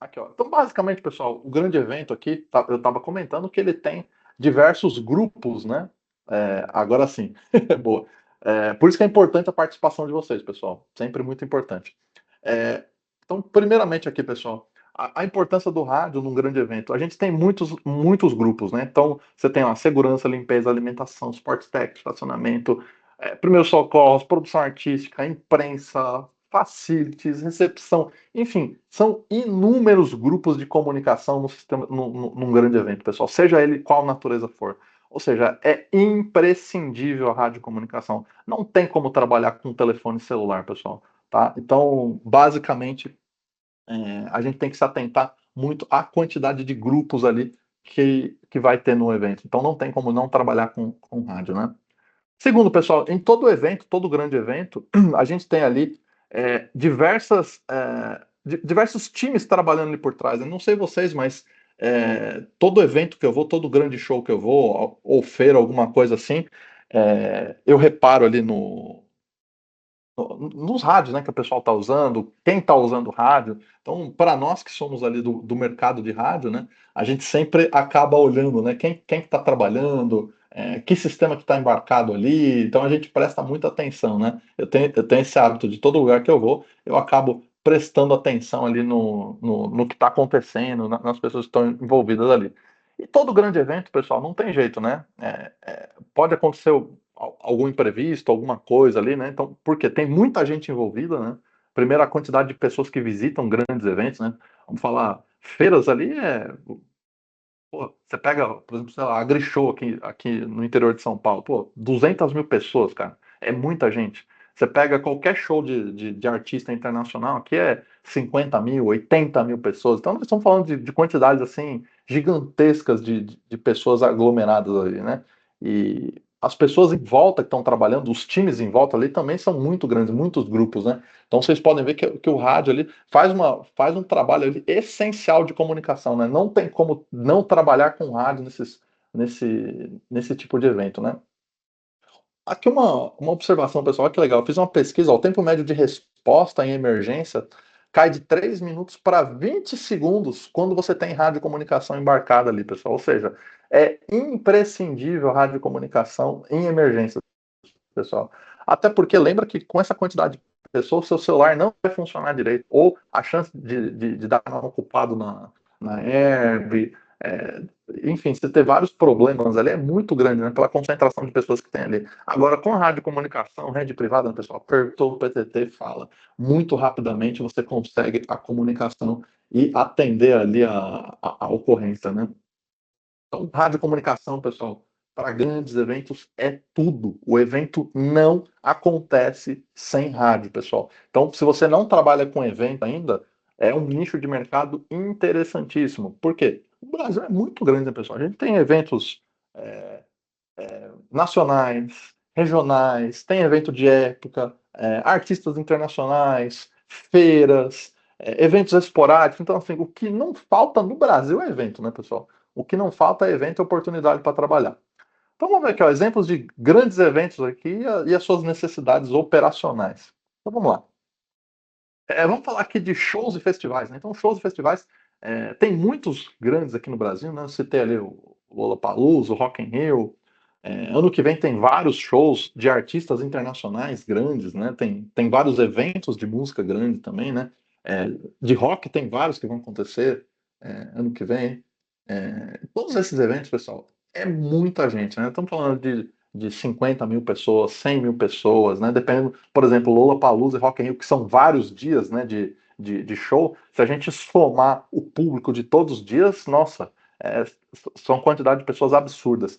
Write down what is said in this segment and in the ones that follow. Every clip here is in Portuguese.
Aqui, ó. Então, basicamente, pessoal, o grande evento aqui, eu estava comentando que ele tem diversos grupos, né? Agora sim, boa. Por isso que é importante a participação de vocês, pessoal. Sempre muito importante. É, então, primeiramente aqui, pessoal, a importância do rádio num grande evento. A gente tem muitos grupos, né? Então, você tem lá segurança, limpeza, alimentação, suporte técnico, estacionamento, primeiros socorros, produção artística, imprensa, facilities, recepção. Enfim, são inúmeros grupos de comunicação no sistema, num grande evento, pessoal, seja ele qual natureza for. Ou seja, é imprescindível a radiocomunicação. Não tem como trabalhar com telefone celular, pessoal. Tá? Então, basicamente, a gente tem que se atentar muito à quantidade de grupos ali que vai ter no evento. Então, não tem como não trabalhar com rádio, né? Segundo, pessoal, em todo evento, todo grande evento, a gente tem ali diversos times trabalhando ali por trás. Eu não sei vocês, mas todo evento que eu vou, todo grande show que eu vou, ou feira, alguma coisa assim, eu reparo ali nos rádios, né, que o pessoal está usando, quem está usando rádio. Então, para nós que somos ali do mercado de rádio, né, a gente sempre acaba olhando, né, quem está trabalhando, que sistema que está embarcado ali. Então, a gente presta muita atenção, né. Eu tenho esse hábito de todo lugar que eu vou, eu acabo prestando atenção ali no que está acontecendo, nas pessoas que estão envolvidas ali. E todo grande evento, pessoal, não tem jeito, né? Pode acontecer algum imprevisto, alguma coisa ali, né? Então, porque tem muita gente envolvida, né? Primeiro, a quantidade de pessoas que visitam grandes eventos, né? Vamos falar, feiras ali pô, você pega, por exemplo, sei lá, a Grishow aqui no interior de São Paulo, pô, 200 mil pessoas, cara, é muita gente. Você pega qualquer show de artista internacional, aqui é 50 mil, 80 mil pessoas. Então, nós estamos falando de quantidades, assim, gigantescas de pessoas aglomeradas ali, né? E as pessoas em volta que estão trabalhando, os times em volta ali também são muito grandes, muitos grupos, né? Então, vocês podem ver que o rádio ali faz um trabalho ali essencial de comunicação, né? Não tem como não trabalhar com rádio nesse tipo de evento, né? Aqui uma observação, pessoal, olha que legal. Eu fiz uma pesquisa, ó, o tempo médio de resposta em emergência cai de 3 minutos para 20 segundos quando você tem radiocomunicação embarcada ali, pessoal. Ou seja, é imprescindível a radiocomunicação em emergência, pessoal. Até porque lembra que com essa quantidade de pessoas, seu celular não vai funcionar direito. Ou a chance de dar um ocupado na herb, é, enfim, você ter vários problemas ali é muito grande, né? Pela concentração de pessoas que tem ali. Agora, com a radiocomunicação, rede privada, né, pessoal, apertou o PTT, fala. Muito rapidamente você consegue a comunicação e atender ali a ocorrência, né? Então, radiocomunicação, pessoal, para grandes eventos é tudo. O evento não acontece sem rádio, pessoal. Então, se você não trabalha com evento ainda, é um nicho de mercado interessantíssimo. Por quê? O Brasil é muito grande, né, pessoal? A gente tem eventos é, nacionais, regionais, tem evento de época, artistas internacionais, feiras, eventos esporádicos. Então, assim, o que não falta no Brasil é evento, né, pessoal? O que não falta é evento e oportunidade para trabalhar. Então, vamos ver aqui, ó, exemplos de grandes eventos aqui e as suas necessidades operacionais. Então, vamos lá. Vamos falar aqui de shows e festivais, né? Então, shows e festivais, tem muitos grandes aqui no Brasil, né? Eu citei ali o Lollapalooza, o Rock in Rio. Ano que vem tem vários shows de artistas internacionais grandes, né? Tem vários eventos de música grande também, né? É, de rock tem vários que vão acontecer ano que vem. Todos esses eventos, pessoal, é muita gente, né? Estamos falando de 50 mil pessoas, 100 mil pessoas, né? Dependendo, por exemplo, Lollapalooza e Rock in Rio, que são vários dias, né, de show. Se a gente somar o público de todos os dias, nossa, é, são quantidade de pessoas absurdas.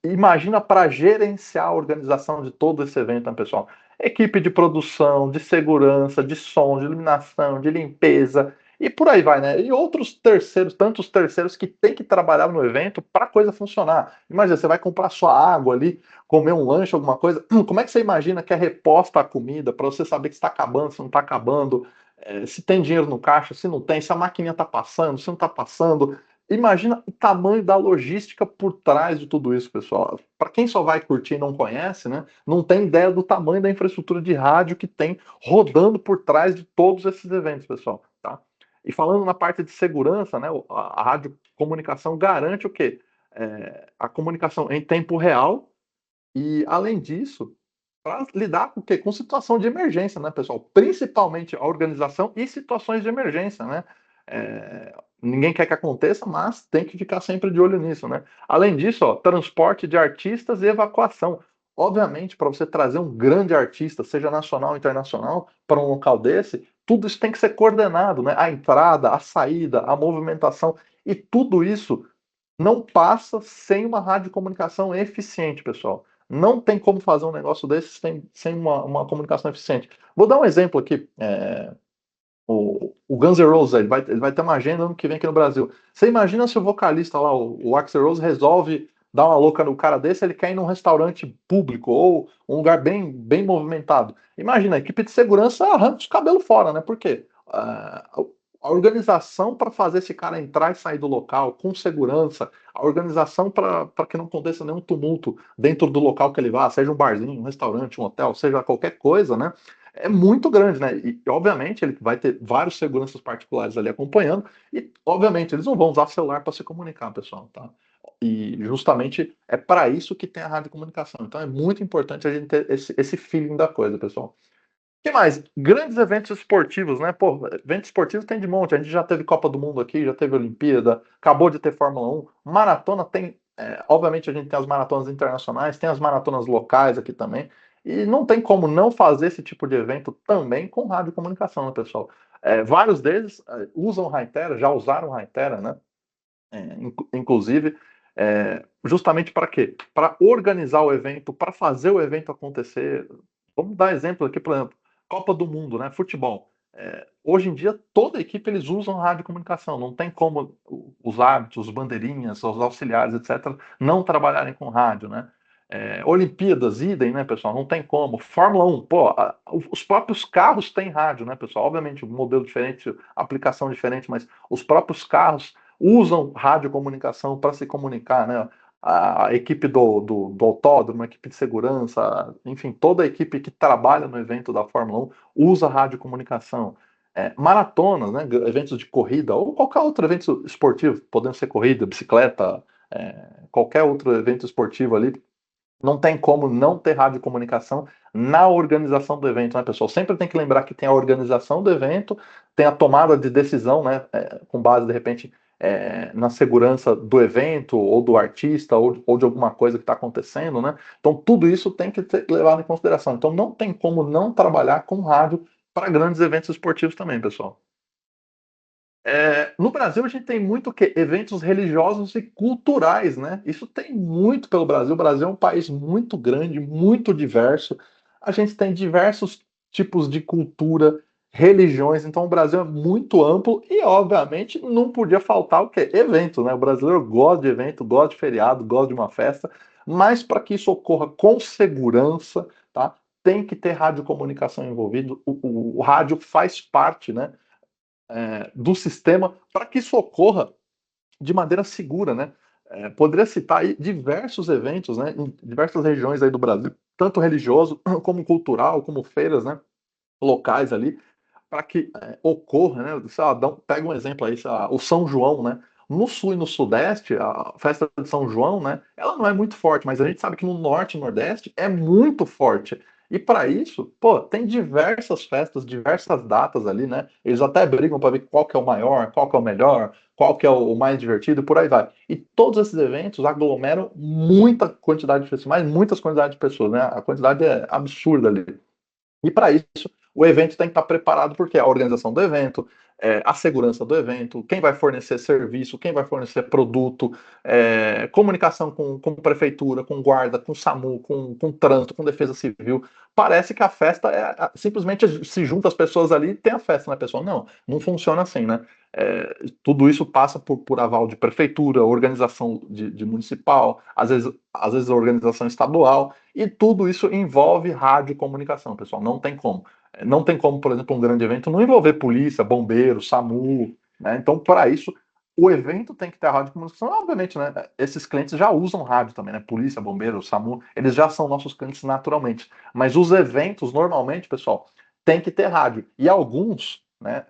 Imagina para gerenciar a organização de todo esse evento, né, pessoal? Equipe de produção, de segurança, de som, de iluminação, de limpeza, e por aí vai, né? E outros terceiros, tantos terceiros que tem que trabalhar no evento para a coisa funcionar. Imagina, você vai comprar sua água ali, comer um lanche, alguma coisa. Como é que você imagina que é reposta a comida para você saber que está acabando, se não está acabando, se tem dinheiro no caixa, se não tem, se a maquininha está passando, se não está passando. Imagina o tamanho da logística por trás de tudo isso, pessoal. Para quem só vai curtir e não conhece, né, não tem ideia do tamanho da infraestrutura de rádio que tem rodando por trás de todos esses eventos, pessoal. Tá? E falando na parte de segurança, né, a radiocomunicação garante o quê? A comunicação em tempo real e, além disso, para lidar com o quê? Com situação de emergência, né, pessoal? Principalmente a organização e situações de emergência, né? Ninguém quer que aconteça, mas tem que ficar sempre de olho nisso, né? Além disso, ó, transporte de artistas e evacuação. Obviamente, para você trazer um grande artista, seja nacional ou internacional, para um local desse, tudo isso tem que ser coordenado, né? A entrada, a saída, a movimentação, e tudo isso não passa sem uma radiocomunicação eficiente, pessoal. Não tem como fazer um negócio desse sem uma comunicação eficiente. Vou dar um exemplo aqui. O Guns N' Roses ele vai ter uma agenda ano que vem aqui no Brasil. Você imagina se o vocalista lá, o Axl Rose, resolve dar uma louca no cara desse, ele quer ir num restaurante público ou um lugar bem movimentado. Imagina, a equipe de segurança arranca os cabelos fora, né? Por quê? A organização para fazer esse cara entrar e sair do local com segurança, a organização para que não aconteça nenhum tumulto dentro do local que ele vá, seja um barzinho, um restaurante, um hotel, seja qualquer coisa, né? É muito grande, né? E obviamente ele vai ter vários seguranças particulares ali acompanhando, e obviamente eles não vão usar celular para se comunicar, pessoal, tá? E justamente é para isso que tem a radiocomunicação. Então é muito importante a gente ter esse feeling da coisa, pessoal. O que mais? Grandes eventos esportivos, né? Pô, eventos esportivos tem de monte. A gente já teve Copa do Mundo aqui, já teve Olimpíada, acabou de ter Fórmula 1. Maratona tem. Obviamente a gente tem as maratonas internacionais, tem as maratonas locais aqui também. E não tem como não fazer esse tipo de evento também com radiocomunicação, né, pessoal? Vários deles usam Hytera, já usaram Hytera, né? Inclusive, justamente para quê? Para organizar o evento, para fazer o evento acontecer. Vamos dar exemplo aqui, por exemplo, Copa do Mundo, né? Futebol. Hoje em dia, toda a equipe eles usam radiocomunicação. Não tem como os árbitros, os bandeirinhas, os auxiliares, etc., não trabalharem com rádio, né? Olimpíadas, idem, né, pessoal? Não tem como. Fórmula 1, pô, os próprios carros têm rádio, né, pessoal? Obviamente, um modelo diferente, aplicação diferente, mas os próprios carros usam radiocomunicação para se comunicar, né? A equipe do autódromo, a equipe de segurança, enfim, toda a equipe que trabalha no evento da Fórmula 1 usa radiocomunicação. Maratonas, né, eventos de corrida, ou qualquer outro evento esportivo, podendo ser corrida, bicicleta, qualquer outro evento esportivo ali, não tem como não ter radiocomunicação na organização do evento, né, pessoal? Sempre tem que lembrar que tem a organização do evento, tem a tomada de decisão, né, com base, de repente, na segurança do evento, ou do artista, ou de alguma coisa que está acontecendo, né? Então, tudo isso tem que ser levado em consideração. Então, não tem como não trabalhar com rádio para grandes eventos esportivos também, pessoal. No Brasil, a gente tem muito o quê? Eventos religiosos e culturais, né? Isso tem muito pelo Brasil. O Brasil é um país muito grande, muito diverso. A gente tem diversos tipos de cultura, religiões. Então, o Brasil é muito amplo e, obviamente, não podia faltar o quê? Evento, né? O brasileiro gosta de evento, gosta de feriado, gosta de uma festa. Mas para que isso ocorra com segurança, tá? Tem que ter radiocomunicação envolvido. O rádio faz parte, né? Do sistema para que isso ocorra de maneira segura, né? Poderia citar aí diversos eventos, né, em diversas regiões aí do Brasil, tanto religioso como cultural, como feiras, né, locais ali, para que ocorra, né? Sei lá, pega um exemplo aí, sei lá, o São João, né? No sul e no sudeste, a festa de São João, né? Ela não é muito forte, mas a gente sabe que no norte e nordeste é muito forte. E para isso, pô, tem diversas festas, diversas datas ali, né? Eles até brigam para ver qual que é o maior, qual que é o melhor, qual que é o mais divertido, e por aí vai. E todos esses eventos aglomeram muita quantidade de pessoas, mas muitas quantidades de pessoas, né? A quantidade é absurda ali. E para isso, o evento tem que estar preparado, porque a organização do evento, a segurança do evento, quem vai fornecer serviço, quem vai fornecer produto, comunicação com prefeitura, com guarda, com SAMU, com trânsito, com defesa civil. Parece que a festa simplesmente se junta as pessoas ali e tem a festa, né, pessoal? Não, não funciona assim, né? Tudo isso passa por aval de prefeitura, organização de municipal, às vezes a organização estadual, e tudo isso envolve rádio e comunicação, pessoal. Não tem como. Não tem como, por exemplo, um grande evento não envolver polícia, bombeiro, SAMU, né? Então, para isso, o evento tem que ter rádio e comunicação. Obviamente, né? Esses clientes já usam rádio também, né? Polícia, bombeiro, SAMU, eles já são nossos clientes naturalmente. Mas os eventos, normalmente, pessoal, tem que ter rádio. E alguns, né?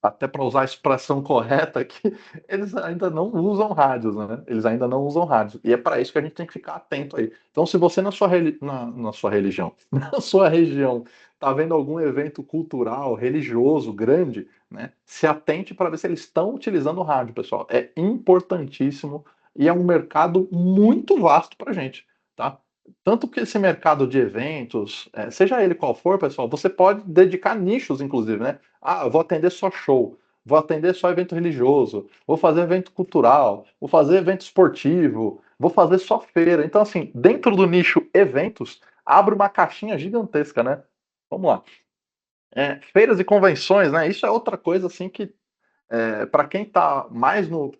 até para usar a expressão correta aqui, eles ainda não usam rádios, né? Eles ainda não usam rádios. E é para isso que a gente tem que ficar atento aí. Então, se você na sua religião, na sua região, está vendo algum evento cultural, religioso grande, né? Se atente para ver se eles estão utilizando o rádio, pessoal. É importantíssimo e é um mercado muito vasto para a gente, tá? Tanto que esse mercado de eventos, seja ele qual for, pessoal, você pode dedicar nichos, inclusive, né? Ah, eu vou atender só show, vou atender só evento religioso, vou fazer evento cultural, vou fazer evento esportivo, vou fazer só feira. Então, assim, dentro do nicho eventos, abre uma caixinha gigantesca, né? Vamos lá. Feiras e convenções, né? Isso é outra coisa, assim, que para quem está mais no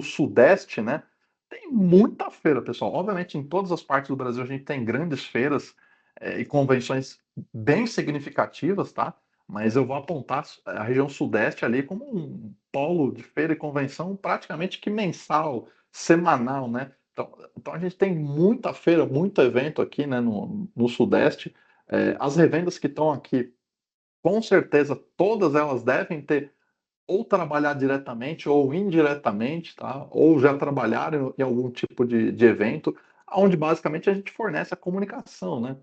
Sudeste, né? Tem muita feira, pessoal. Obviamente, em todas as partes do Brasil a gente tem grandes feiras e convenções bem significativas, tá? Mas eu vou apontar a região Sudeste ali como um polo de feira e convenção praticamente que mensal, semanal, né? Então a gente tem muita feira, muito evento aqui, né, no Sudeste. As revendas que estão aqui, com certeza, todas elas devem ter ou trabalhar diretamente ou indiretamente, tá? Ou já trabalharam em algum tipo de evento, onde basicamente a gente fornece a comunicação, né?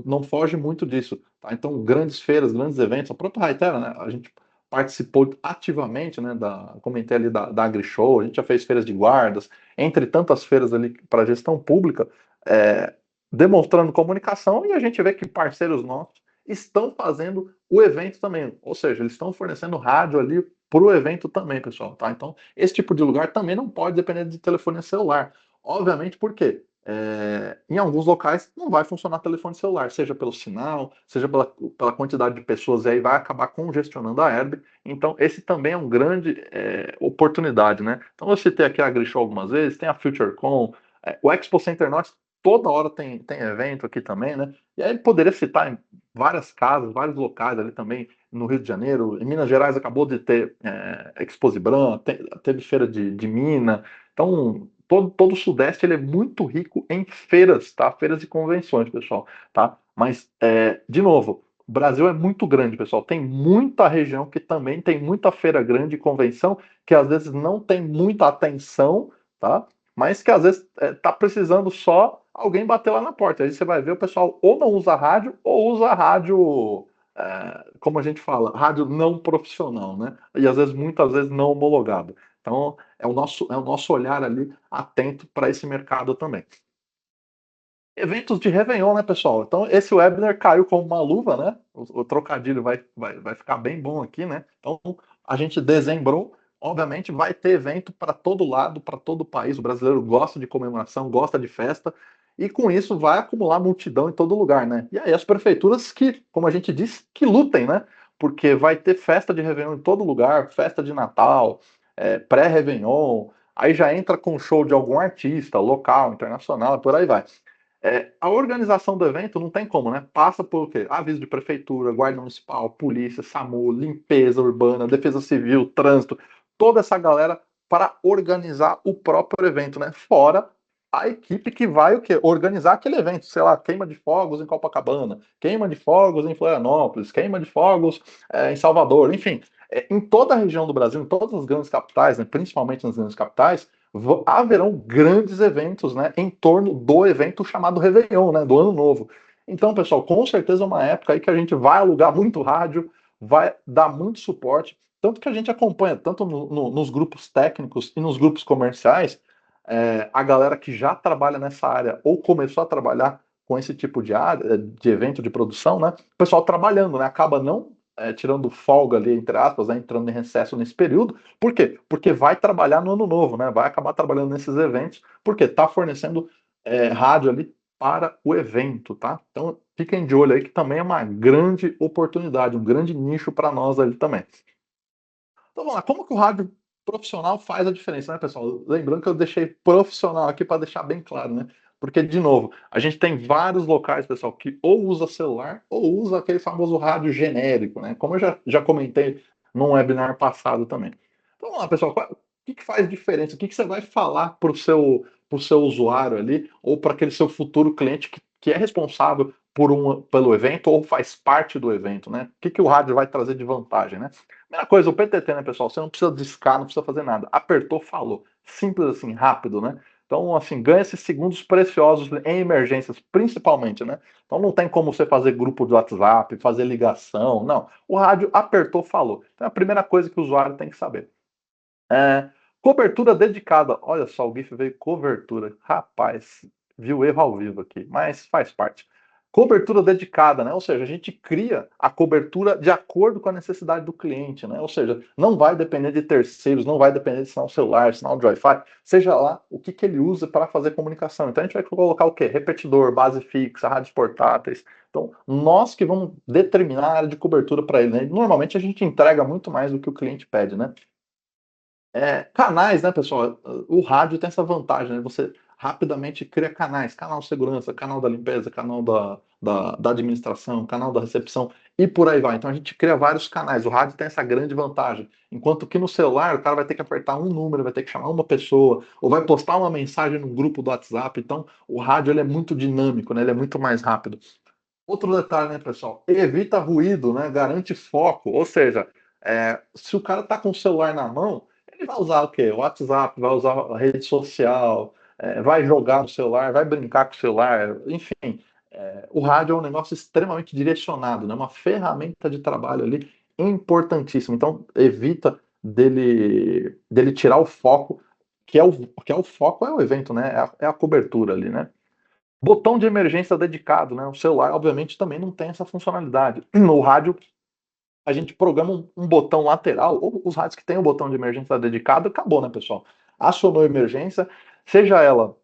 Não foge muito disso, tá? Então, grandes feiras, grandes eventos, a própria Hytera, né? A gente participou ativamente, né? Comentei ali da AgriShow, a gente já fez feiras de guardas, entre tantas feiras ali para gestão pública, é, demonstrando comunicação e a gente vê que parceiros nossos estão fazendo o evento também, ou seja, eles estão fornecendo rádio ali para o evento também, pessoal, tá? Então, esse tipo de lugar também não pode depender de telefonia celular. Obviamente, por quê? Em alguns locais não vai funcionar telefone celular, seja pelo sinal, seja pela quantidade de pessoas, e aí vai acabar congestionando a herb. Então, esse também é um grande oportunidade, né? Então, eu citei aqui a AgriShow algumas vezes, tem a FutureCon, o Expo Center Norte, toda hora tem evento aqui também, né? E aí ele poderia citar em várias casas, vários locais ali também, no Rio de Janeiro, em Minas Gerais acabou de ter Exposibran, teve feira de mina, então todo o Sudeste ele é muito rico em feiras, tá? Feiras e convenções, pessoal, tá? Mas, de novo, o Brasil é muito grande, pessoal. Tem muita região que também tem muita feira grande e convenção que às vezes não tem muita atenção, tá? Mas que às vezes tá precisando só alguém bater lá na porta. Aí você vai ver o pessoal ou não usa rádio ou usa rádio, como a gente fala, rádio não profissional, né? E às vezes, muitas vezes, não homologado. Então, é o nosso olhar ali atento para esse mercado também. Eventos de Réveillon, né, pessoal? Então, esse webinar caiu como uma luva, né? O trocadilho vai ficar bem bom aqui, né? Então, a gente dezembrou. Obviamente, vai ter evento para todo lado, para todo o país. O brasileiro gosta de comemoração, gosta de festa. E com isso, vai acumular multidão em todo lugar, né? E aí, as prefeituras que, como a gente disse, que lutem, né? Porque vai ter festa de Réveillon em todo lugar, festa de Natal, pré-Réveillon. Aí já entra com show de algum artista, local, internacional, por aí vai. A organização do evento não tem como, né? Passa por quê? Aviso de prefeitura, guarda municipal, polícia, SAMU, limpeza urbana, defesa civil, trânsito, toda essa galera para organizar o próprio evento, né? Fora a equipe que vai o quê? Organizar aquele evento, sei lá, queima de fogos em Copacabana, queima de fogos em Florianópolis, queima de fogos em Salvador, enfim, em toda a região do Brasil, em todas as grandes capitais, né? Principalmente nas grandes capitais, haverão grandes eventos, né, em torno do evento chamado Réveillon, né, do Ano Novo. Então, pessoal, com certeza é uma época aí que a gente vai alugar muito rádio, vai dar muito suporte, tanto que a gente acompanha, tanto nos grupos técnicos e nos grupos comerciais, a galera que já trabalha nessa área ou começou a trabalhar com esse tipo de área, de evento de produção, né, o pessoal trabalhando, né, acaba não tirando folga ali, entre aspas, né, entrando em recesso nesse período. Por quê? Porque vai trabalhar no ano novo, né? Vai acabar trabalhando nesses eventos, porque está fornecendo rádio ali para o evento, tá? Então fiquem de olho aí que também é uma grande oportunidade, um grande nicho para nós ali também. Então vamos lá, como que o rádio profissional faz a diferença, né, pessoal? Lembrando que eu deixei profissional aqui para deixar bem claro, né? Porque, de novo, a gente tem vários locais, pessoal, que ou usa celular ou usa aquele famoso rádio genérico, né? Como eu já comentei num webinar passado também. Então vamos lá, pessoal, o que faz diferença? O que você vai falar para o seu usuário ali ou para aquele seu futuro cliente que é responsável pelo evento ou faz parte do evento, né? O que o rádio vai trazer de vantagem, né? Primeira coisa, o PTT, né, pessoal? Você não precisa discar, não precisa fazer nada. Apertou, falou. Simples assim, rápido, né? Então, assim, ganha esses segundos preciosos em emergências, principalmente, né? Então não tem como você fazer grupo de WhatsApp, fazer ligação, não. O rádio apertou, falou. Então é a primeira coisa que o usuário tem que saber. É, cobertura dedicada. Olha só, o GIF veio cobertura. Rapaz, viu erro ao vivo aqui, mas faz parte. Cobertura dedicada, né? Ou seja, a gente cria a cobertura de acordo com a necessidade do cliente, né? Ou seja, não vai depender de terceiros, não vai depender de sinal celular, sinal de Wi-Fi, seja lá o que ele usa para fazer comunicação. Então a gente vai colocar o quê? Repetidor, base fixa, rádios portáteis. Então, nós que vamos determinar a área de cobertura para ele, né? Normalmente a gente entrega muito mais do que o cliente pede, né? Canais, né, pessoal? O rádio tem essa vantagem, né? Você rapidamente cria canais, canal de segurança, canal da limpeza, canal da administração, canal da recepção e por aí vai. Então a gente cria vários canais. O rádio tem essa grande vantagem. Enquanto que no celular o cara vai ter que apertar um número, vai ter que chamar uma pessoa, ou vai postar uma mensagem no grupo do WhatsApp. Então o rádio ele é muito dinâmico, né? Ele é muito mais rápido. Outro detalhe, né, pessoal? Evita ruído, né? Garante foco. Ou seja, se o cara tá com o celular na mão, ele vai usar o quê? O WhatsApp, vai usar a rede social, vai jogar no celular, vai brincar com o celular, enfim. O rádio é um negócio extremamente direcionado, né? Uma ferramenta de trabalho ali importantíssima. Então, evita dele tirar o foco, que é o foco, é o evento, né? É a cobertura ali, né? Botão de emergência dedicado, né? O celular, obviamente, também não tem essa funcionalidade. No rádio, a gente programa um botão lateral, ou os rádios que tem o botão de emergência dedicado, acabou, né, pessoal? Acionou a emergência, seja ela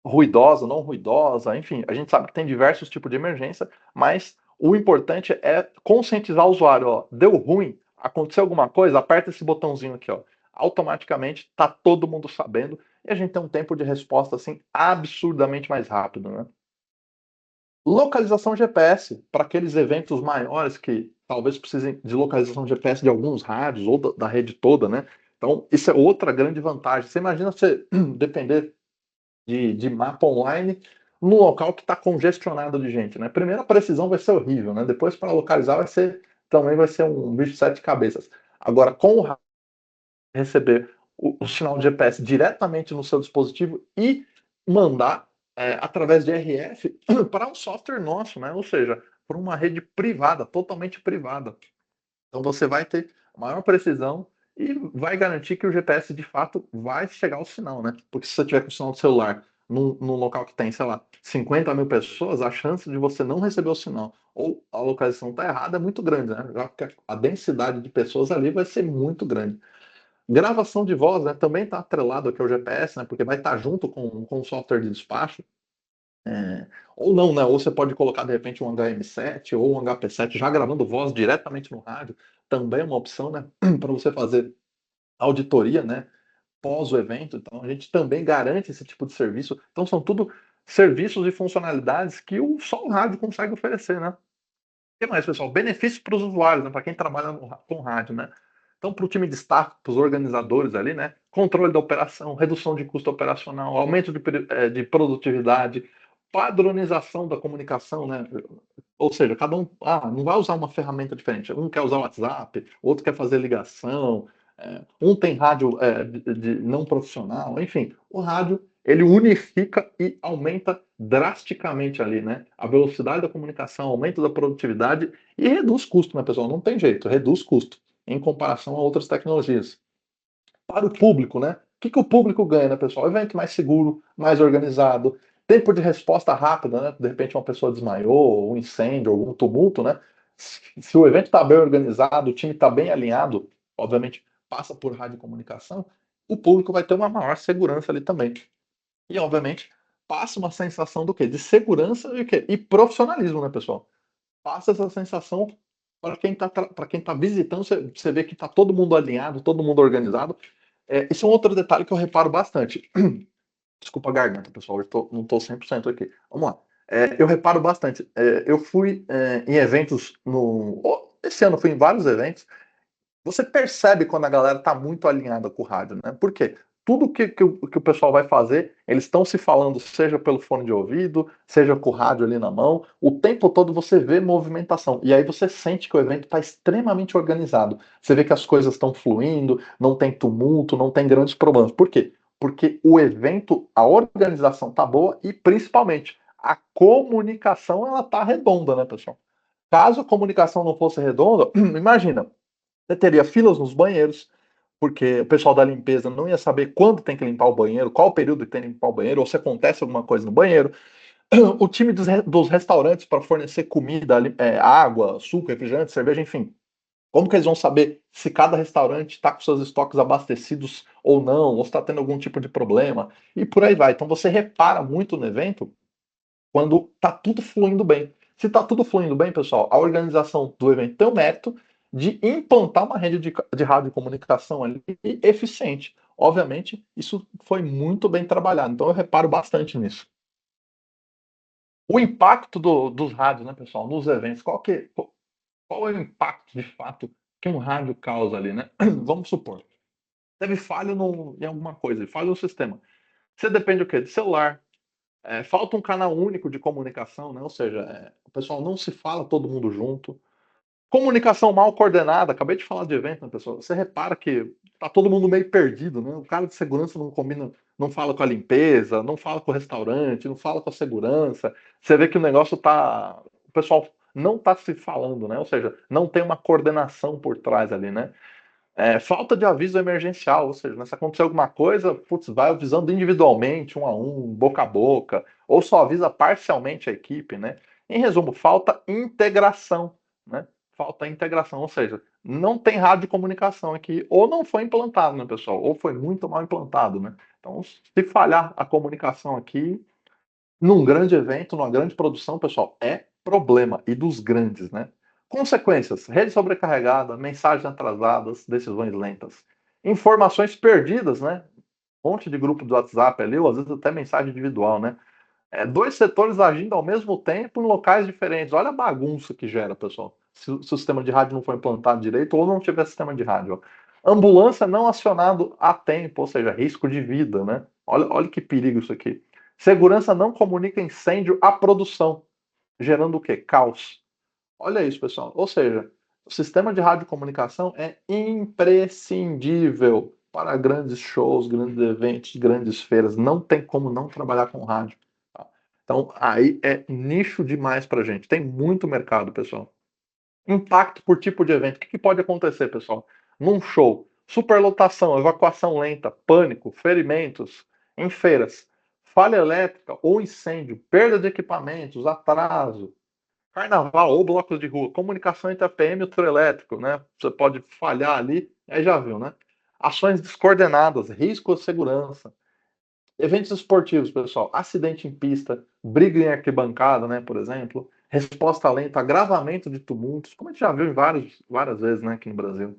ruidosa, não ruidosa, enfim, a gente sabe que tem diversos tipos de emergência, mas o importante é conscientizar o usuário, ó, deu ruim, aconteceu alguma coisa, aperta esse botãozinho aqui, ó. Automaticamente tá todo mundo sabendo e a gente tem um tempo de resposta assim absurdamente mais rápido, né? Localização GPS, para aqueles eventos maiores que talvez precisem de localização GPS de alguns rádios ou da rede toda, né? Então, isso é outra grande vantagem. Você imagina você depender de mapa online num local que está congestionado de gente, né? Primeiro, a precisão vai ser horrível, né? Depois, para localizar, também vai ser um bicho de sete cabeças. Agora, com o receber o sinal de GPS diretamente no seu dispositivo e mandar através de RF para um software nosso, né? Ou seja, para uma rede privada, totalmente privada. Então você vai ter maior precisão e vai garantir que o GPS de fato vai chegar ao sinal, né? Porque se você tiver com o sinal do celular num local que tem, sei lá, 50 mil pessoas, a chance de você não receber o sinal ou a localização está errada é muito grande, né? Já que a densidade de pessoas ali vai ser muito grande. Gravação de voz, né, também está atrelado aqui ao GPS, né, porque vai estar junto com o software de despacho. Ou não, né? Ou você pode colocar de repente um HM7 ou um HP7 já gravando voz diretamente no rádio. Também é uma opção, né? Para você fazer auditoria, né? Pós o evento. Então a gente também garante esse tipo de serviço. Então são tudo serviços e funcionalidades que só o rádio consegue oferecer, né? O que mais, pessoal? Benefícios para os usuários, né? Para quem trabalha com rádio, né? Então, para o time de staff, para os organizadores ali, né? Controle da operação, redução de custo operacional, aumento de produtividade, padronização da comunicação, né? Ou seja, cada um não vai usar uma ferramenta diferente. Um quer usar o WhatsApp, outro quer fazer ligação, um tem rádio de não profissional, enfim, o rádio ele unifica e aumenta drasticamente ali, né? A velocidade da comunicação, aumento da produtividade e reduz custo, né, pessoal? Não tem jeito, reduz custo em comparação a outras tecnologias. Para o público, né? O que o público ganha, né, pessoal? Evento mais seguro, mais organizado, tempo de resposta rápida, né? De repente uma pessoa desmaiou, um incêndio, algum tumulto, né? Se o evento está bem organizado, o time está bem alinhado, obviamente passa por rádio comunicação, o público vai ter uma maior segurança ali também. E, obviamente, passa uma sensação do quê? De segurança e o quê? E profissionalismo, né, pessoal? Passa essa sensação para quem tá visitando, você vê que está todo mundo alinhado, todo mundo organizado. Esse é um outro detalhe que eu reparo bastante. Desculpa a garganta, pessoal, não estou 100% aqui. Vamos lá. Eu reparo bastante. Eu fui em eventos esse ano eu fui em vários eventos. Você percebe quando a galera está muito alinhada com o rádio, né? Por quê? tudo que o pessoal vai fazer, eles estão se falando, seja pelo fone de ouvido, seja com o rádio ali na mão, o tempo todo você vê movimentação. E aí você sente que o evento está extremamente organizado. Você vê que as coisas estão fluindo, não tem tumulto, não tem grandes problemas. Por quê? Porque o evento, a organização tá boa e principalmente a comunicação ela tá redonda, né, pessoal? Caso a comunicação não fosse redonda, imagina, você teria filas nos banheiros, porque o pessoal da limpeza não ia saber quando tem que limpar o banheiro, qual o período que tem que limpar o banheiro, ou se acontece alguma coisa no banheiro. O time dos restaurantes para fornecer comida, água, suco, refrigerante, cerveja, enfim. Como que eles vão saber se cada restaurante está com seus estoques abastecidos ou não, ou se está tendo algum tipo de problema, e por aí vai. Então você repara muito no evento quando está tudo fluindo bem. Se está tudo fluindo bem, pessoal, a organização do evento tem o mérito de implantar uma rede de rádio e comunicação ali eficiente. Obviamente, isso foi muito bem trabalhado, então eu reparo bastante nisso. O impacto dos rádios, né, pessoal, nos eventos, qual é o impacto de fato que um rádio causa ali, né? Vamos supor, teve falha em alguma coisa, falha no sistema. Você depende o quê? De celular. Falta um canal único de comunicação, né? Ou seja, o pessoal não se fala todo mundo junto. Comunicação mal coordenada, acabei de falar de evento, né, pessoal? Você repara que tá todo mundo meio perdido, né? O cara de segurança não combina, não fala com a limpeza, não fala com o restaurante, não fala com a segurança. Você vê que o negócio tá. O pessoal não tá se falando, né? Ou seja, não tem uma coordenação por trás ali, né? Falta de aviso emergencial, ou seja, né, se acontecer alguma coisa, putz, vai avisando individualmente, um a um, boca a boca, ou só avisa parcialmente a equipe, né? Em resumo, falta integração, né? Falta integração, ou seja, não tem rádio de comunicação aqui, ou não foi implantado, né, pessoal? Ou foi muito mal implantado, né? Então, se falhar a comunicação aqui, num grande evento, numa grande produção, pessoal, é problema, e dos grandes, né? Consequências: rede sobrecarregada, mensagens atrasadas, decisões lentas. Informações perdidas, né? Um monte de grupo do WhatsApp ali, ou às vezes até mensagem individual, né? Dois setores agindo ao mesmo tempo em locais diferentes. Olha a bagunça que gera, pessoal. Se o sistema de rádio não for implantado direito ou não tiver sistema de rádio. Ó. Ambulância não acionado a tempo, ou seja, risco de vida, né? Olha que perigo isso aqui. Segurança não comunica incêndio à produção, gerando o quê? Caos. Olha isso, pessoal. Ou seja, o sistema de radiocomunicação é imprescindível para grandes shows, grandes eventos, grandes feiras. Não tem como não trabalhar com rádio. Tá? Então, aí é nicho demais para gente. Tem muito mercado, pessoal. Impacto por tipo de evento. O que pode acontecer, pessoal? Num show, superlotação, evacuação lenta, pânico, ferimentos, em feiras, falha elétrica ou incêndio, perda de equipamentos, atraso, carnaval ou blocos de rua, comunicação entre a PM e o trio elétrico, né? Você pode falhar ali, aí já viu, né? Ações descoordenadas, risco à segurança. Eventos esportivos, pessoal, acidente em pista, briga em arquibancada, né, por exemplo, resposta lenta, agravamento de tumultos, como a gente já viu em várias vezes, né, aqui no Brasil.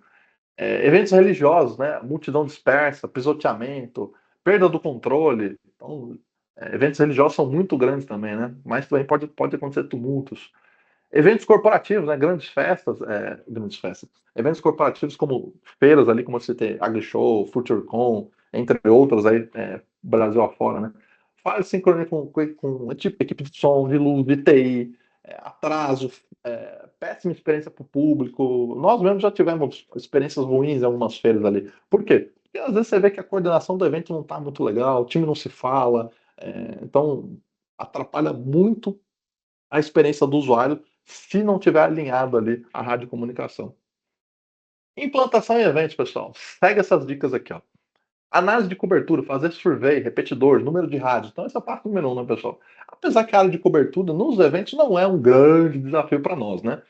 Eventos religiosos, né, multidão dispersa, pisoteamento, perda do controle. Então, eventos religiosos são muito grandes também, né, mas também pode acontecer tumultos. Eventos corporativos, né? Grandes festas. Eventos corporativos como feiras ali, como você tem AgriShow, FutureCon, entre outros aí, Brasil afora, né? Faz sincronia com tipo, equipe de som, de luz, de TI, atraso, péssima experiência para o público. Nós mesmos já tivemos experiências ruins em algumas feiras ali. Por quê? Porque às vezes você vê que a coordenação do evento não está muito legal, o time não se fala, então atrapalha muito a experiência do usuário se não tiver alinhado ali a radiocomunicação. Implantação em eventos, pessoal. Segue essas dicas aqui, ó. Análise de cobertura, fazer survey, repetidor, número de rádios. Então, essa é a parte número um, né, pessoal? Apesar que a área de cobertura nos eventos não é um grande desafio para nós, né?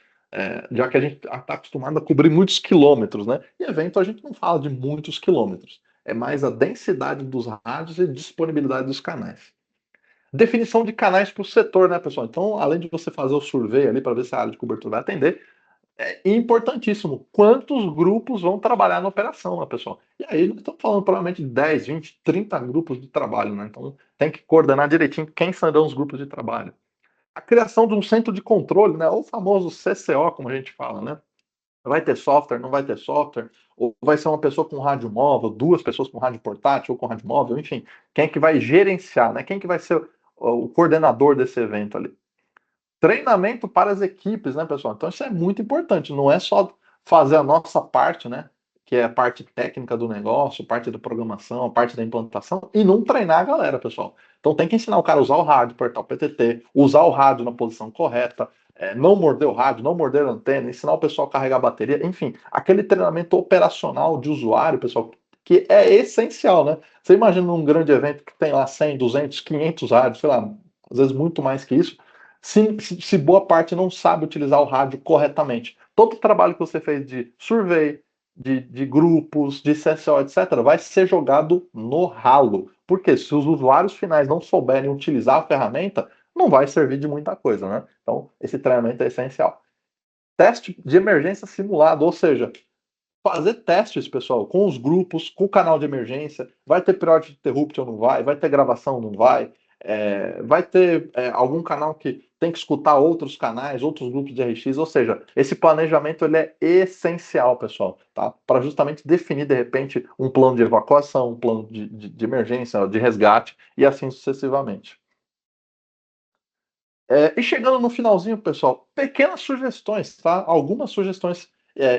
Já que a gente está acostumado a cobrir muitos quilômetros, né? E evento a gente não fala de muitos quilômetros. É mais a densidade dos rádios e disponibilidade dos canais. Definição de canais para o setor, né, pessoal? Então, além de você fazer o survey ali para ver se a área de cobertura vai atender, é importantíssimo quantos grupos vão trabalhar na operação, né, pessoal? E aí nós estamos falando provavelmente de 10, 20, 30 grupos de trabalho, né? Então tem que coordenar direitinho quem serão os grupos de trabalho. A criação de um centro de controle, né? O famoso CCO, como a gente fala, né? Vai ter software, não vai ter software? Ou vai ser uma pessoa com rádio móvel, duas pessoas com rádio portátil ou com rádio móvel, enfim. Quem é que vai gerenciar, né? Quem que vai ser o coordenador desse evento ali? Treinamento para as equipes, né, pessoal? Então isso é muito importante, não é só fazer a nossa parte, né? Que é a parte técnica do negócio, parte da programação, a parte da implantação, e não treinar a galera, pessoal. Então tem que ensinar o cara a usar o rádio, apertar o PTT, usar o rádio na posição correta, não morder o rádio, não morder a antena, ensinar o pessoal a carregar a bateria, enfim, aquele treinamento operacional de usuário, pessoal, que é essencial, né? Você imagina um grande evento que tem lá 100, 200, 500 rádios, sei lá, às vezes muito mais que isso, se boa parte não sabe utilizar o rádio corretamente. Todo o trabalho que você fez de survey, de grupos, de CSO, etc., vai ser jogado no ralo. Porque se os usuários finais não souberem utilizar a ferramenta, não vai servir de muita coisa, né? Então, esse treinamento é essencial. Teste de emergência simulado, ou seja, fazer testes, pessoal, com os grupos, com o canal de emergência. Vai ter periodic interruption ou não vai? Vai ter gravação ou não vai? Vai ter algum canal que tem que escutar outros canais, outros grupos de RX, ou seja, esse planejamento ele é essencial, pessoal, tá? Para justamente definir, de repente, um plano de evacuação, um plano de emergência, de resgate, e assim sucessivamente. E chegando no finalzinho, pessoal, pequenas sugestões, tá? Algumas sugestões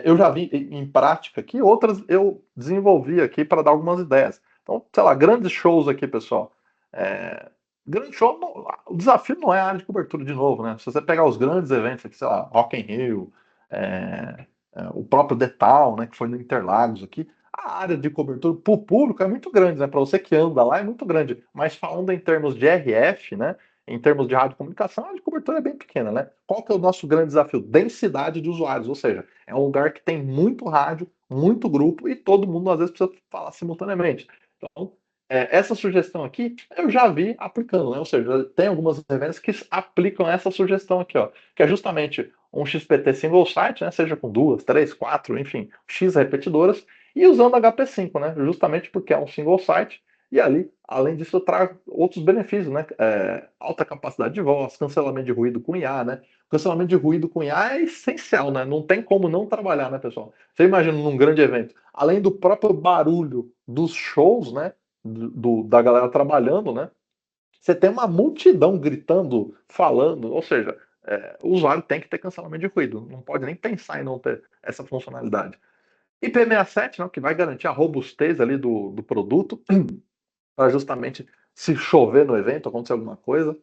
eu já vi em prática aqui, outras eu desenvolvi aqui para dar algumas ideias. Então, sei lá, grandes shows aqui, pessoal. Grande show, o desafio não é a área de cobertura de novo, né? Se você pegar os grandes eventos aqui, sei lá, Rock in Rio, o próprio The Town, né, que foi no Interlagos aqui, a área de cobertura para o público é muito grande, né? Para você que anda lá é muito grande. Mas falando em termos de RF, né? Em termos de radiocomunicação, a área de cobertura é bem pequena, né? Qual que é o nosso grande desafio? Densidade de usuários, ou seja, é um lugar que tem muito rádio, muito grupo e todo mundo às vezes precisa falar simultaneamente. Então, essa sugestão aqui eu já vi aplicando, né? Ou seja, tem algumas eventos que aplicam essa sugestão aqui, ó, que é justamente um XPT single site, né? Seja com duas, três, quatro, enfim, X repetidoras, e usando HP5, né? Justamente porque é um single site e ali, além disso, traz outros benefícios, né? Alta capacidade de voz, cancelamento de ruído com IA, né? Cancelamento de ruído com IA é essencial, né? Não tem como não trabalhar, né, pessoal? Você imagina num grande evento, além do próprio barulho dos shows, né? Da galera trabalhando, né? Você tem uma multidão gritando, falando, ou seja, o usuário tem que ter cancelamento de ruído, não pode nem pensar em não ter essa funcionalidade. IP67, né, que vai garantir a robustez ali do produto, para justamente se chover no evento, acontecer alguma coisa,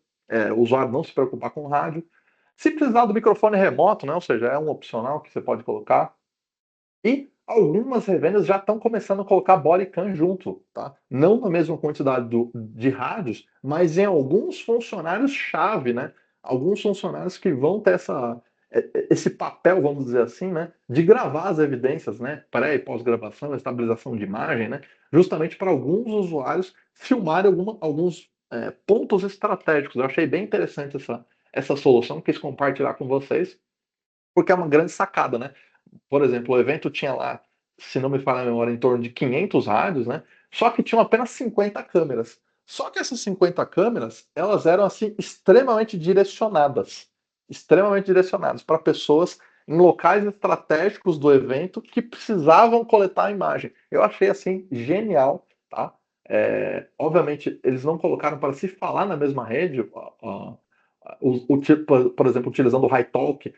o usuário não se preocupar com o rádio. Se precisar do microfone remoto, né, ou seja, é um opcional que você pode colocar. E algumas revendas já estão começando a colocar bodycam junto, tá? Não na mesma quantidade de rádios, mas em alguns funcionários-chave, né? Alguns funcionários que vão ter esse papel, vamos dizer assim, né? De gravar as evidências, né? Pré e pós-gravação, estabilização de imagem, né? Justamente para alguns usuários filmarem alguns pontos estratégicos. Eu achei bem interessante essa solução, quis compartilhar com vocês, porque é uma grande sacada, né? Por exemplo, o evento tinha lá, se não me falha a memória, em torno de 500 rádios, né? Só que tinham apenas 50 câmeras. Só que essas 50 câmeras, elas eram assim extremamente direcionadas para pessoas em locais estratégicos do evento que precisavam coletar a imagem. Eu achei assim genial, tá? Obviamente, eles não colocaram para se falar na mesma rede, por exemplo, utilizando o HiTalk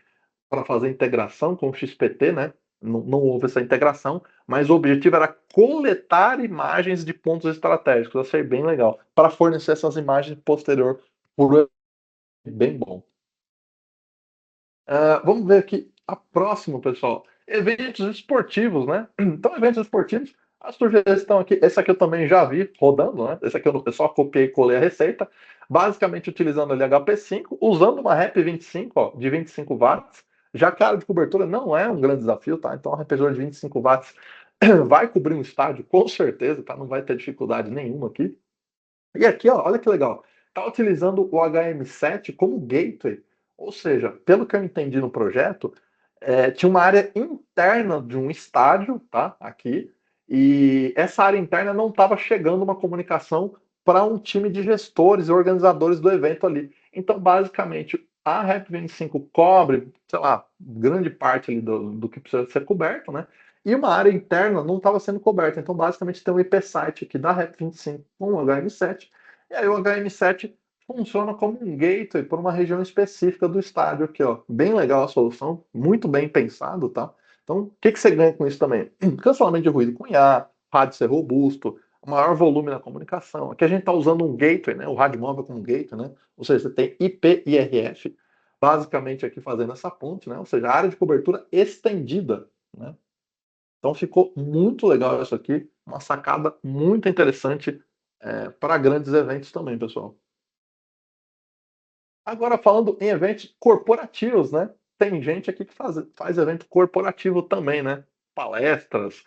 para fazer integração com o XPT, né? Não houve essa integração, mas o objetivo era coletar imagens de pontos estratégicos. Eu achei bem legal, para fornecer essas imagens posterior por bem bom. Vamos ver aqui a próxima, pessoal. Eventos esportivos, né? Então, eventos esportivos, a sugestão aqui, essa aqui eu também já vi rodando, né? Essa aqui eu só copiei e colei a receita, basicamente utilizando ali HP5, usando uma REP 25, ó, de 25 watts. Já a área de cobertura não é um grande desafio, tá? Então, um repetidor de 25 watts vai cobrir um estádio, com certeza, tá? Não vai ter dificuldade nenhuma aqui. E aqui, ó, olha que legal. Está utilizando o HM7 como gateway. Ou seja, pelo que eu entendi no projeto, tinha uma área interna de um estádio, tá? Aqui. E essa área interna não estava chegando uma comunicação para um time de gestores e organizadores do evento ali. Então, basicamente, a Rap 25 cobre, sei lá, grande parte ali do que precisa ser coberto, né? E uma área interna não estava sendo coberta. Então, basicamente, tem um IP site aqui da Rap 25 com o HM7. E aí o HM7 funciona como um gateway para uma região específica do estádio aqui, ó. Bem legal a solução, muito bem pensado, tá? Então, o que você ganha com isso também? Cancelamento de ruído com IA, rádio ser robusto, maior volume na comunicação. Aqui a gente está usando um gateway, né? O rádio móvel como gateway, né? Ou seja, você tem IP e IRF, basicamente aqui fazendo essa ponte, né? Ou seja, a área de cobertura estendida, né? Então ficou muito legal isso aqui, uma sacada muito interessante para grandes eventos também, pessoal. Agora falando em eventos corporativos, né? Tem gente aqui que faz evento corporativo também, né? Palestras,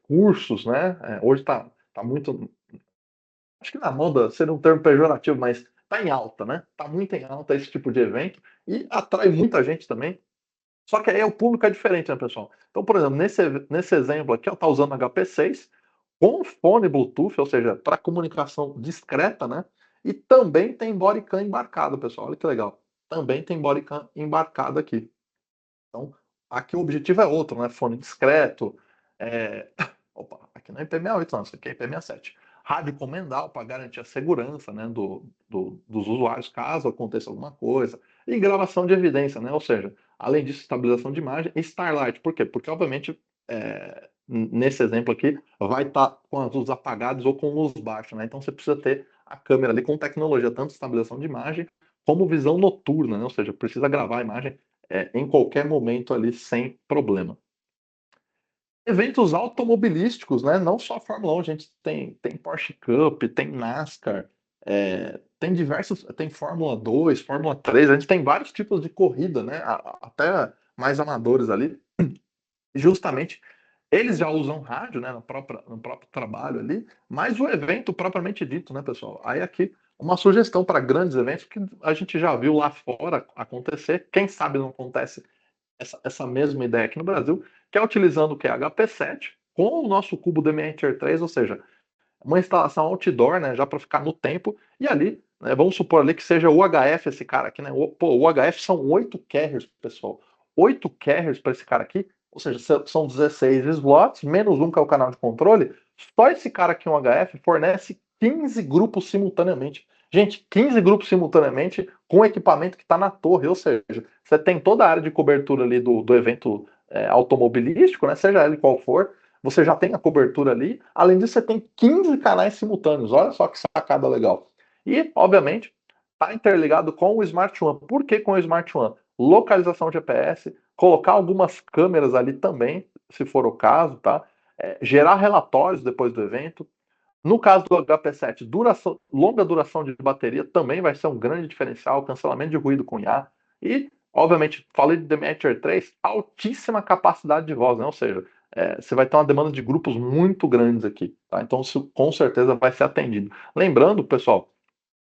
cursos, né? Hoje tá muito, acho que na moda seria um termo pejorativo, mas tá em alta, né? Tá muito em alta esse tipo de evento e atrai muita gente também. Só que aí o público é diferente, né, pessoal? Então, por exemplo, nesse exemplo aqui, ó, tá usando HP6 com fone Bluetooth, ou seja, para comunicação discreta, né? E também tem bodycam embarcado, pessoal. Olha que legal. Também tem bodycam embarcado aqui. Então, aqui o objetivo é outro, né? Fone discreto. É... Opa, aqui não é IP68, não, isso aqui é IP67. Rádio comendal para garantir a segurança, né, dos usuários caso aconteça alguma coisa. E gravação de evidência, né? Ou seja, além disso, estabilização de imagem e Starlight. Por quê? Porque, obviamente, nesse exemplo aqui, vai estar com as luzes apagadas ou com luz baixa, né? Então você precisa ter a câmera ali com tecnologia, tanto estabilização de imagem como visão noturna, né? Ou seja, precisa gravar a imagem em qualquer momento ali sem problema. Eventos automobilísticos, né? Não só a Fórmula 1, a gente tem Porsche Cup, tem NASCAR, tem diversos, tem Fórmula 2, Fórmula 3, a gente tem vários tipos de corrida, né? Até mais amadores ali. E justamente eles já usam rádio, né, no próprio trabalho ali, mas o evento propriamente dito, né, pessoal? Aí aqui uma sugestão para grandes eventos que a gente já viu lá fora acontecer, quem sabe não acontece essa mesma ideia aqui no Brasil, que é utilizando o que? HP7 com o nosso cubo DMI Enter 3, ou seja, uma instalação outdoor, né, já para ficar no tempo, e ali, né, vamos supor ali que seja o HF esse cara aqui, né? O HF são 8 carriers, pessoal. 8 carriers para esse cara aqui, ou seja, são 16 slots, menos um que é o canal de controle. Só esse cara aqui, um HF, fornece 15 grupos simultaneamente. Gente, 15 grupos simultaneamente com o equipamento que está na torre, ou seja, você tem toda a área de cobertura ali do evento automobilístico, né, seja ele qual for, você já tem a cobertura ali. Além disso, você tem 15 canais simultâneos. Olha só que sacada legal. E, obviamente, está interligado com o Smart One. Por que com o Smart One? Localização GPS, colocar algumas câmeras ali também, se for o caso, tá? Gerar relatórios depois do evento. No caso do HP7, longa duração de bateria também vai ser um grande diferencial, cancelamento de ruído com IA. E, obviamente, falei de Demeter 3, altíssima capacidade de voz, né? Ou seja, você vai ter uma demanda de grupos muito grandes aqui, tá? Então isso com certeza vai ser atendido. Lembrando, pessoal,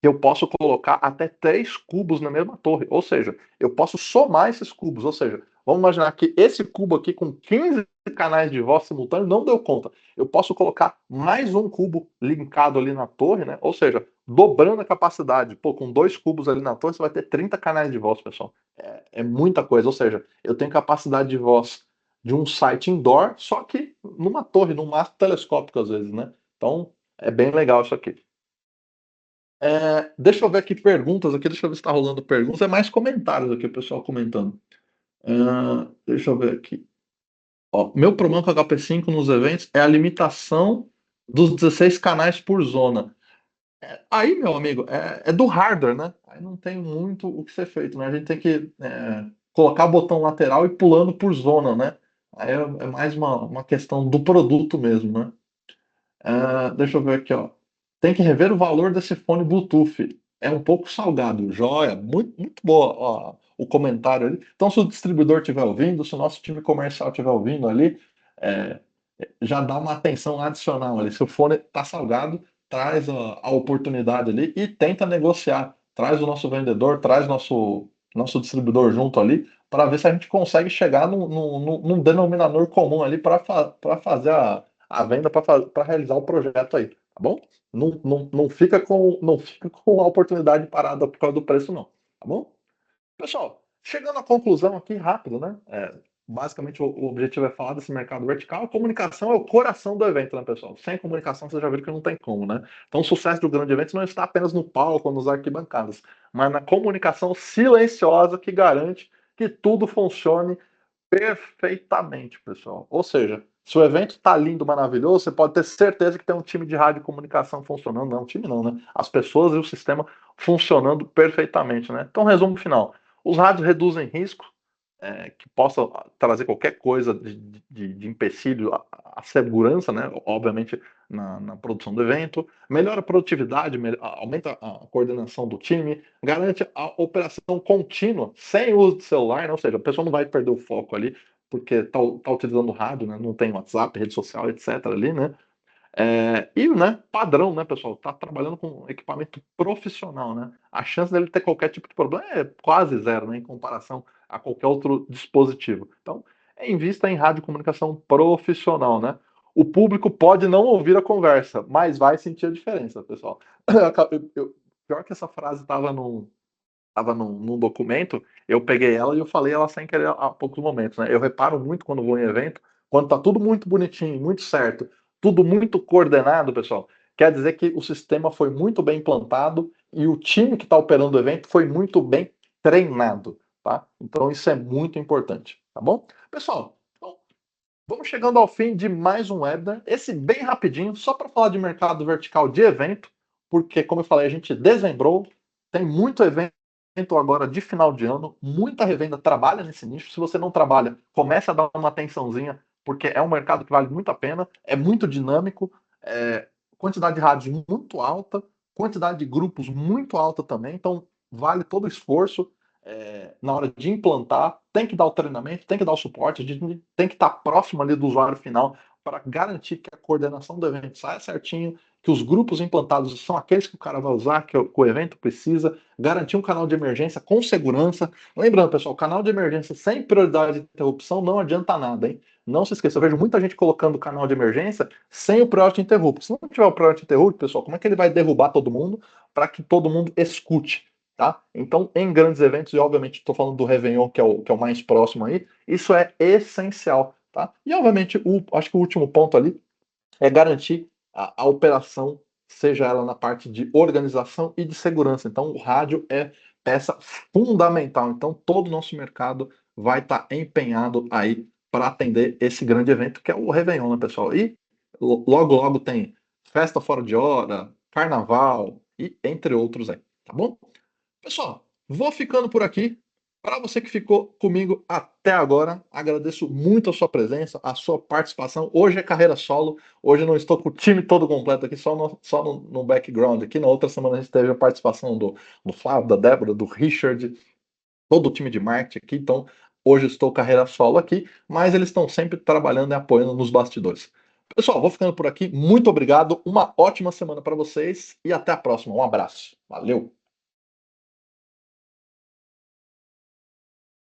que eu posso colocar até 3 cubos na mesma torre, ou seja, eu posso somar esses cubos, ou seja, vamos imaginar que esse cubo aqui com 15 canais de voz simultâneo não deu conta. Eu posso colocar mais um cubo linkado ali na torre, né? Ou seja, dobrando a capacidade. Pô, com 2 cubos ali na torre, você vai ter 30 canais de voz, pessoal. É muita coisa, ou seja, eu tenho capacidade de voz de um site indoor, só que numa torre, num mastro telescópico às vezes, né? Então, é bem legal isso aqui. Deixa eu ver aqui perguntas aqui, deixa eu ver se está rolando perguntas. É mais comentários aqui, o pessoal comentando. Deixa eu ver aqui. Ó, meu problema com o HP5 nos eventos é a limitação dos 16 canais por zona. Aí, meu amigo, é do hardware, né? Aí não tem muito o que ser feito, né? A gente tem que colocar o botão lateral e pulando por zona, né? Aí é mais uma questão do produto mesmo, né? Deixa eu ver aqui, ó. Tem que rever o valor desse fone Bluetooth. É um pouco salgado. Joia, muito, muito boa, ó, o comentário ali. Então, se o distribuidor estiver ouvindo, se o nosso time comercial estiver ouvindo ali, é, já dá uma atenção adicional ali. Se o fone está salgado, traz a oportunidade ali e tenta negociar. Traz o nosso vendedor, traz nosso distribuidor junto ali, para ver se a gente consegue chegar num denominador comum ali para fazer a venda, para realizar o projeto aí, tá bom? Não fica com a oportunidade parada por causa do preço, não, tá bom? Pessoal, chegando à conclusão aqui rápido, né? Basicamente, o objetivo é falar desse mercado vertical. A comunicação é o coração do evento, né, pessoal? Sem comunicação, vocês já viram que não tem como, né? Então, o sucesso do grande evento não está apenas no palco ou nos arquibancadas, mas na comunicação silenciosa que garante que tudo funcione perfeitamente, pessoal. Ou seja, se o evento está lindo, maravilhoso, você pode ter certeza que tem um time de rádio e comunicação funcionando. Não, um time não, né? As pessoas e o sistema funcionando perfeitamente, né? Então, resumo final. Os rádios reduzem risco, que possa trazer qualquer coisa de empecilho à segurança, né? Obviamente, na produção do evento, melhora a produtividade, aumenta a coordenação do time, garante a operação contínua, sem uso de celular, né? Ou seja, a pessoa não vai perder o foco ali, porque está utilizando rádio, né? Não tem WhatsApp, rede social, etc. ali, né? E, padrão, né, pessoal? Tá trabalhando com equipamento profissional, né? A chance dele ter qualquer tipo de problema é quase zero, né, em comparação a qualquer outro dispositivo. Então, invista em radiocomunicação profissional, né? O público pode não ouvir a conversa, mas vai sentir a diferença, pessoal. Pior que essa frase estava num documento, eu peguei ela e eu falei ela sem querer há poucos momentos, né? Eu reparo muito quando vou em evento, quando tá tudo muito bonitinho, muito certo, tudo muito coordenado, pessoal, quer dizer que o sistema foi muito bem implantado e o time que está operando o evento foi muito bem treinado, tá? Então isso é muito importante, tá bom? Pessoal, então, vamos chegando ao fim de mais um webinar, esse bem rapidinho, só para falar de mercado vertical de evento, porque, como eu falei, a gente dezembrou, tem muito evento agora de final de ano, muita revenda trabalha nesse nicho. Se você não trabalha, comece a dar uma atençãozinha, porque é um mercado que vale muito a pena, é muito dinâmico, quantidade de rádios muito alta, quantidade de grupos muito alta também, então vale todo o esforço na hora de implantar, tem que dar o treinamento, tem que dar o suporte, a gente tem que estar próximo ali do usuário final para garantir que a coordenação do evento saia certinho, que os grupos implantados são aqueles que o cara vai usar, que o evento precisa, garantir um canal de emergência com segurança. Lembrando, pessoal, canal de emergência sem prioridade de interrupção não adianta nada, hein? Não se esqueça, eu vejo muita gente colocando o canal de emergência sem o priority interrupt. Se não tiver o priority interrupt, pessoal, como é que ele vai derrubar todo mundo para que todo mundo escute? Tá? Então, em grandes eventos, e obviamente estou falando do Réveillon, que é o mais próximo aí, isso é essencial. Tá? E obviamente, acho que o último ponto ali é garantir a operação, seja ela na parte de organização e de segurança. Então, o rádio é peça fundamental. Então, todo o nosso mercado vai estar empenhado aí para atender esse grande evento que é o Réveillon, né, pessoal? E logo, logo tem festa fora de hora, carnaval e entre outros aí, tá bom? Pessoal, vou ficando por aqui. Para você que ficou comigo até agora, agradeço muito a sua presença, a sua participação. Hoje é carreira solo, hoje eu não estou com o time todo completo aqui, só no background. Aqui na outra semana a gente teve a participação do Flávio, da Débora, do Richard, todo o time de marketing aqui. Então, hoje eu estou carreira solo aqui, mas eles estão sempre trabalhando e apoiando nos bastidores. Pessoal, vou ficando por aqui. Muito obrigado, uma ótima semana para vocês e até a próxima. Um abraço. Valeu!